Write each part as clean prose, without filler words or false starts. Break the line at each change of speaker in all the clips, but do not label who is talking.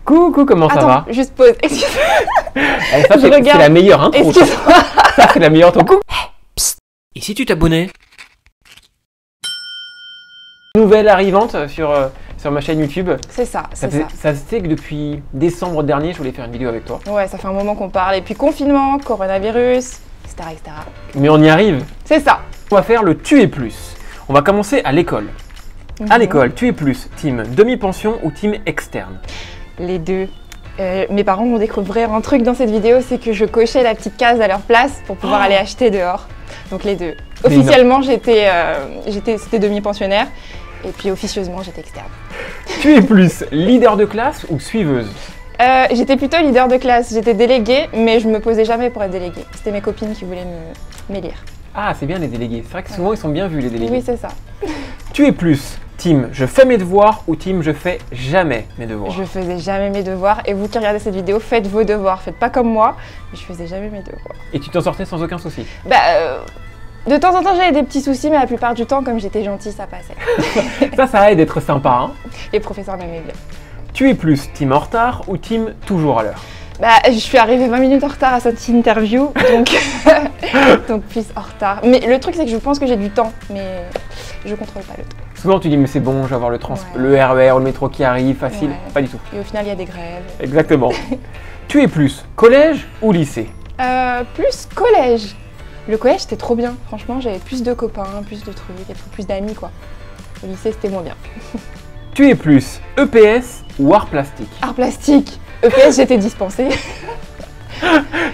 Coucou, comment ça va?
Attends, juste pause. Excuse-moi.
Ça, c'est la meilleure intro.
Excuse-moi.
Ça, c'est la meilleure intro. Coucou. Psst. Et si tu t'abonnais? Nouvelle arrivante sur ma chaîne YouTube.
C'est ça, c'est ça.
Ça fait que depuis décembre dernier, je voulais faire une vidéo avec toi.
Ouais, ça fait un moment qu'on parle. Et puis confinement, coronavirus, etc.
Mais on y arrive.
C'est ça.
On va faire le tu es plus. On va commencer à l'école. À l'école, tu es plus team demi-pension ou team externe?
Les deux. Mes parents m'ont découvert un truc dans cette vidéo, c'est que je cochais la petite case à leur place pour pouvoir aller acheter dehors. Donc les deux. Officiellement, c'était demi-pensionnaire. Et puis officieusement, j'étais externe.
Tu es plus leader de classe ou suiveuse?
J'étais plutôt leader de classe. J'étais déléguée, mais je me posais jamais pour être déléguée. C'était mes copines qui voulaient m'élire.
Ah, c'est bien les délégués. C'est vrai que souvent, ils sont bien vus, les délégués.
Oui, c'est ça.
Tu es plus team je fais mes devoirs ou team je fais jamais mes devoirs?
Je faisais jamais mes devoirs. Et vous qui regardez cette vidéo, faites vos devoirs. Faites pas comme moi, mais je faisais jamais mes devoirs.
Et tu t'en sortais sans aucun souci?
De temps en temps, j'avais des petits soucis, mais la plupart du temps, comme j'étais gentille, ça passait.
Ça aide d'être sympa, hein?
Les professeurs m'aimaient bien.
Tu es plus team en retard ou team toujours à l'heure?
Je suis arrivée 20 minutes en retard à cette interview, donc plus en retard. Mais le truc, c'est que je pense que j'ai du temps, mais je contrôle pas le temps.
Souvent, tu dis, mais c'est bon, je vais avoir le RER ou le métro qui arrive, facile.
Ouais.
Pas du tout.
Et au final, il y a des grèves.
Exactement. Tu es plus collège ou lycée?
Plus collège. Le collège, c'était trop bien. Franchement, j'avais plus de copains, plus de trucs, plus d'amis, quoi. Le lycée, c'était moins bien.
Tu es plus EPS ou art plastique?
Art plastique. EPS, j'étais dispensée.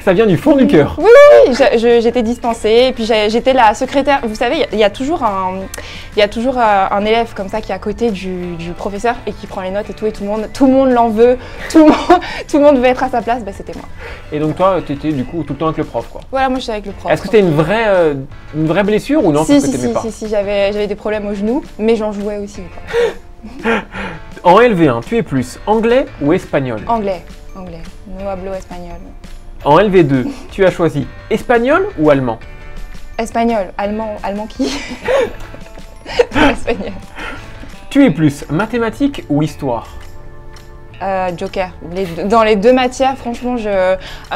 Ça vient du fond du cœur.
Oui, j'étais dispensée et puis j'étais la secrétaire. Vous savez, il y a toujours un élève comme ça qui est à côté du professeur et qui prend les notes et tout le monde l'en veut, tout le monde veut être à sa place, c'était moi.
Et donc toi, tu étais du coup tout le temps avec le prof, quoi?
Voilà, moi j'étais avec le prof.
Est-ce que c'était une vraie blessure ou non?
Si, j'avais des problèmes au genou, mais j'en jouais aussi, quoi.
En LV1, tu es plus anglais ou espagnol?
Anglais. No hablo espagnol.
En LV2, tu as choisi espagnol ou allemand?
Espagnol. Allemand qui? Espagnol.
Tu es plus mathématiques ou histoire?
Joker. Dans les deux matières, franchement,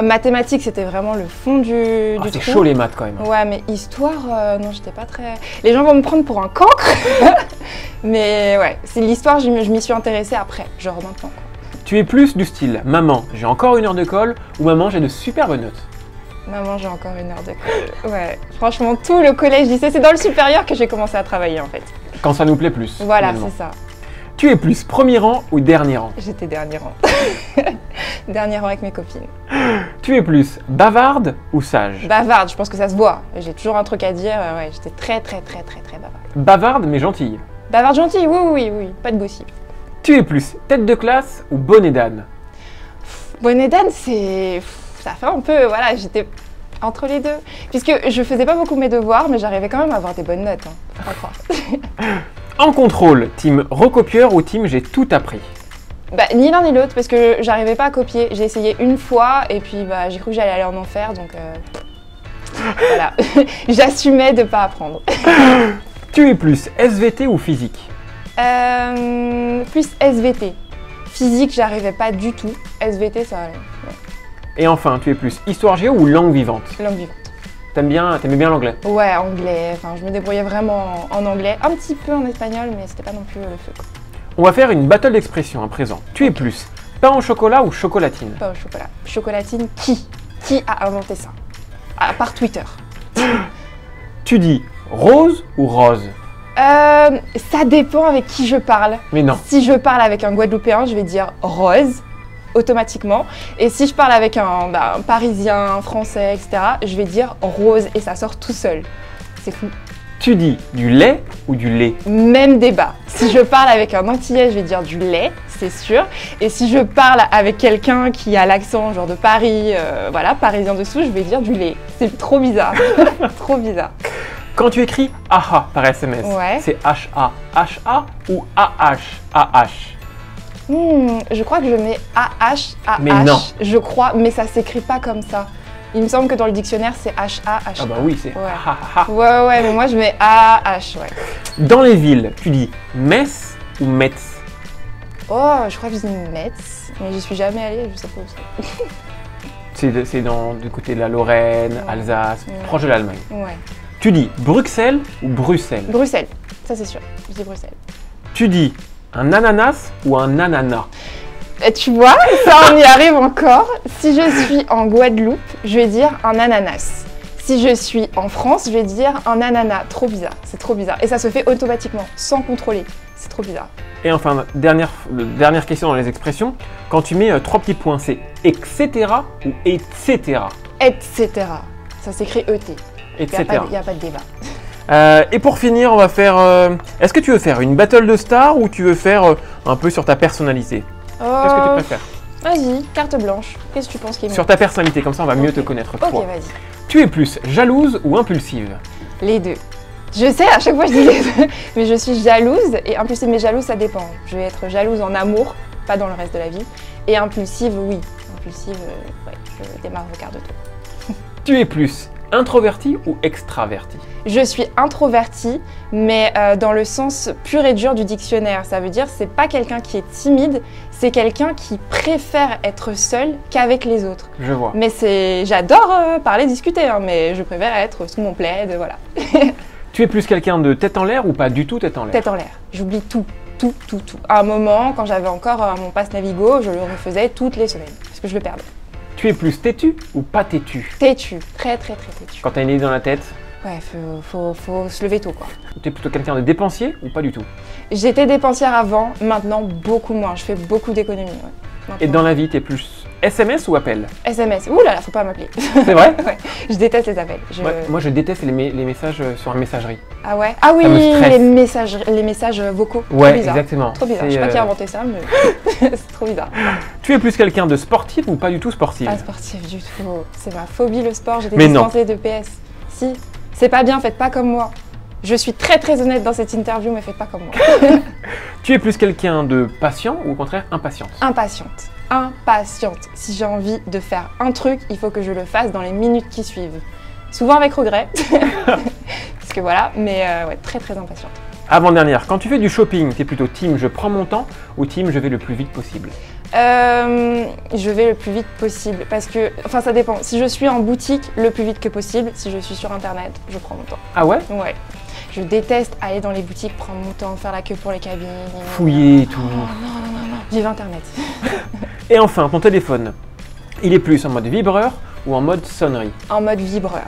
mathématiques, c'était vraiment le fond du trou.
C'est chaud les maths quand même.
Ouais, mais histoire, non, j'étais pas très... Les gens vont me prendre pour un cancre. Mais ouais, c'est l'histoire, je m'y suis intéressée après, genre maintenant, quoi.
Tu es plus du style maman, j'ai encore une heure de colle ou maman, j'ai de superbes notes?
Maman, j'ai encore une heure de colle. Ouais, franchement, tout le collège, lycée, c'est dans le supérieur que j'ai commencé à travailler en fait.
Quand ça nous plaît plus.
Voilà, c'est ça.
Tu es plus premier rang ou dernier rang?
J'étais dernier rang. Dernier rang avec mes copines.
Tu es plus bavarde ou sage?
Bavarde, je pense que ça se voit. J'ai toujours un truc à dire, ouais, j'étais très bavarde.
Bavarde mais gentille?
Bavarde gentille, oui, pas de gossip.
Tu es plus tête de classe ou bonnet d'âne?
Bonnet d'âne, ça fait un peu, voilà, j'étais entre les deux. Puisque je faisais pas beaucoup mes devoirs, mais j'arrivais quand même à avoir des bonnes notes, hein, faut pas croire.
En contrôle, team recopieur ou team j'ai tout appris?
Ni l'un ni l'autre, parce que j'arrivais pas à copier. J'ai essayé une fois, et puis j'ai cru que j'allais aller en enfer, donc voilà. J'assumais de pas apprendre.
Tu es plus SVT ou physique?
Plus SVT. Physique, j'arrivais pas du tout. SVT, ça allait. Ouais.
Et enfin, tu es plus histoire géo ou langue vivante?
Langue vivante.
T'aimais bien l'anglais?
Ouais, anglais. Enfin, je me débrouillais vraiment en anglais. Un petit peu en espagnol, mais c'était pas non plus le feu, quoi.
On va faire une battle d'expression à présent. Tu es plus pain au chocolat ou chocolatine?
Pain au chocolat. Chocolatine, qui a inventé ça? À part Twitter.
Tu dis rose ou rose?
Ça dépend avec qui je parle.
Mais non.
Si je parle avec un Guadeloupéen, je vais dire rose, automatiquement. Et si je parle avec un Parisien, un Français, etc., je vais dire rose et ça sort tout seul. C'est fou.
Tu dis du lait ou du lait?
Même débat. Si je parle avec un Antillais, je vais dire du lait, c'est sûr. Et si je parle avec quelqu'un qui a l'accent genre de Paris, voilà, parisien dessous, je vais dire du lait. C'est trop bizarre. Trop bizarre.
Quand tu écris AHA par SMS, c'est HA, HA ou AH, AH?
Je crois que je mets AH, AH.
Mais non.
Je crois, mais ça s'écrit pas comme ça. Il me semble que dans le dictionnaire, c'est HA, HA.
Ah bah oui, c'est
ouais. Ouais, mais moi je mets AH, ouais.
Dans les villes, tu dis Metz ou Metz?
Oh, je crois que je dis Metz, mais j'y suis jamais allée, je sais pas où c'est.
C'est du côté de la Lorraine,
Ouais.
Alsace,
Ouais.
proche de l'Allemagne.
Ouais.
Tu dis Bruxelles ou Bruxelles?
Bruxelles, ça c'est sûr, je dis Bruxelles.
Tu dis un ananas ou un ananas?
Et tu vois, ça on y arrive encore. Si je suis en Guadeloupe, je vais dire un ananas. Si je suis en France, je vais dire un ananas. Trop bizarre, c'est trop bizarre. Et ça se fait automatiquement, sans contrôler. C'est trop bizarre.
Et enfin, dernière question dans les expressions. Quand tu mets 3 petits points, c'est etc. ou etc.
Etc. Ça s'écrit ET. Il
etc.
n'y a pas de débat.
Et pour finir, on va faire... Est-ce que tu veux faire une battle de stars ou tu veux faire un peu sur ta personnalité? Qu'est-ce que tu préfères?
Vas-y, carte blanche. Qu'est-ce que tu penses qui est mieux?
Sur ta personnalité, comme ça on va mieux
Ok.
te connaître
Ok,
toi.
vas-y.
Tu es plus jalouse ou impulsive?
Les deux. Je sais, à chaque fois je dis les deux, mais je suis jalouse et impulsive. Mais jalouse, ça dépend. Je vais être jalouse en amour, pas dans le reste de la vie. Et impulsive, oui. Impulsive, ouais, je démarre au quart de tour.
Tu es plus introvertie ou extravertie?
Je suis introvertie, mais dans le sens pur et dur du dictionnaire. Ça veut dire c'est pas quelqu'un qui est timide, c'est quelqu'un qui préfère être seul qu'avec les autres.
Je vois.
Mais j'adore parler, discuter, hein, mais je préfère être sous mon plaid, voilà.
Tu es plus quelqu'un de tête en l'air ou pas du tout tête en l'air?
Tête en l'air. J'oublie tout. Tout. À un moment, quand j'avais encore mon passe Navigo, je le refaisais toutes les semaines, parce que je le perdais.
Tu es plus têtu ou pas têtu?
Têtu, très têtu.
Quand t'as une idée dans la tête,
Ouais, faut se lever tôt, quoi.
tu es plutôt quelqu'un de dépensier ou pas du tout?
J'étais dépensière avant, maintenant beaucoup moins. Je fais beaucoup d'économies. Ouais.
Et dans la vie, tu es plus SMS ou appel?
SMS. Ouh là là, faut pas m'appeler.
C'est vrai?
Ouais, je déteste les appels.
Ouais, moi je déteste les messages sur la messagerie.
Ah ouais? Ah oui,
Ça me stresse.
les messages vocaux.
Ouais,
Trop bizarre.
exactement.
Trop bizarre.
C'est,
Je sais pas qui a inventé ça, mais c'est trop bizarre.
Tu es plus quelqu'un de sportif ou pas du tout sportif?
Pas sportif du tout. C'est ma phobie le sport. J'étais
Mais non.
dispensée de PS. Si. C'est pas bien, faites pas comme moi. Je suis très honnête dans cette interview, mais faites pas comme moi.
Tu es plus quelqu'un de patient ou au contraire impatiente?
Impatiente. Si j'ai envie de faire un truc, il faut que je le fasse dans les minutes qui suivent. Souvent avec regret. Parce que voilà, mais ouais, très impatiente.
Avant-dernière, quand tu fais du shopping, tu es plutôt team je prends mon temps ou team je vais le plus vite possible?
Je vais le plus vite possible parce que, enfin ça dépend. Si je suis en boutique, le plus vite que possible. Si je suis sur internet, je prends mon temps.
Ah ouais?
Ouais. Je déteste aller dans les boutiques, prendre mon temps, faire la queue pour les cabines.
Fouiller et tout.
Non. Vive internet.
Et enfin, ton téléphone, il est plus en mode vibreur ou en mode sonnerie?
En mode vibreur.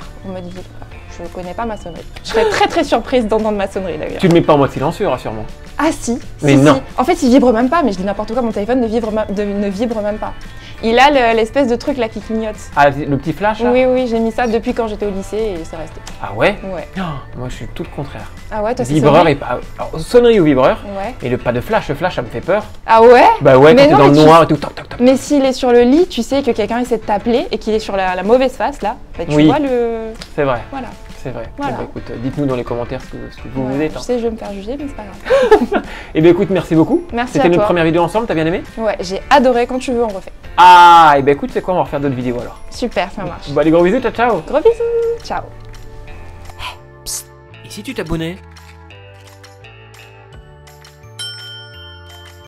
Je ne connais pas ma sonnerie. Je serais très surprise d'entendre ma sonnerie d'ailleurs.
Tu le mets pas en mode silencieux, rassure-moi.
Ah si.
Mais
si,
non.
si. En fait, il vibre même pas, mais je dis n'importe quoi, mon téléphone ne vibre même pas. Il a l'espèce de truc là qui clignote.
Ah, le petit flash là?
Oui, j'ai mis ça depuis quand j'étais au lycée et c'est resté.
Ah ouais?
Ouais.
Oh, moi je suis tout le contraire.
Ah ouais, toi c'est
Vibreur
sonnerie
et pas. Alors, sonnerie ou vibreur,
Ouais.
et pas de flash. Le flash ça me fait peur.
Ah ouais?
Bah ouais,
Mais
quand t'es
non,
dans le
mais tu-
noir et tout. Toc, toc, toc.
Mais s'il est sur le lit, tu sais que quelqu'un essaie de t'appeler et qu'il est sur la mauvaise face là, bah, tu
Oui.
vois le...
C'est vrai,
Voilà.
c'est vrai.
Voilà.
Bon, bah, écoute, dites-nous dans les commentaires ce que vous
Ouais,
vous êtes.
je
Hein.
sais, je vais me faire juger, mais c'est pas grave.
Et bien écoute, merci beaucoup.
Merci
C'était
à
notre
toi.
première vidéo ensemble, t'as bien aimé?
Ouais, j'ai adoré. Quand tu veux, on refait.
Ah, et ben écoute, c'est quoi, on va refaire d'autres vidéos alors.
Super, ça marche.
Bon, allez, gros bisous, ciao ciao.
Gros bisous. Ciao.
Et si tu t'abonnais